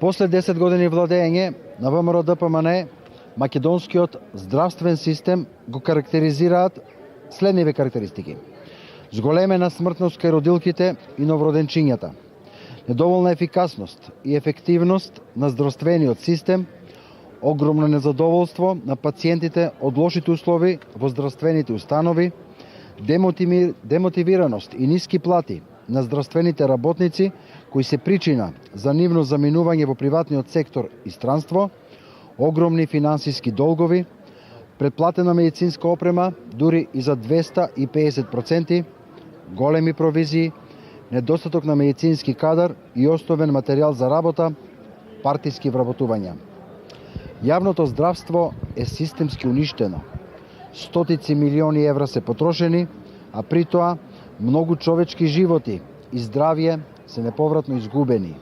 После 10 години владење на ВМРО ДПМН, македонскиот здравствен систем го карактеризираат следниве карактеристики: зголемена смртност кај родилките и новороденчињата, недоволна ефикасност и ефективност на здравствениот систем, огромно незадоволство на пациентите од лошите услови во здравствените установи, демотивираност и ниски плати на здравствените работници кои се причина за нивно заминување во приватниот сектор и странство, огромни финансиски долгови, претплатена медицинска опрема дури и за 250%, големи провизии, недостаток на медицински кадар и основен материјал за работа, партиски вработувања. Јавното здравство е системски уништено. Стотици милиони евра се потрошени, а при тоа многу човечки животи и здравје се неповратно изгубени.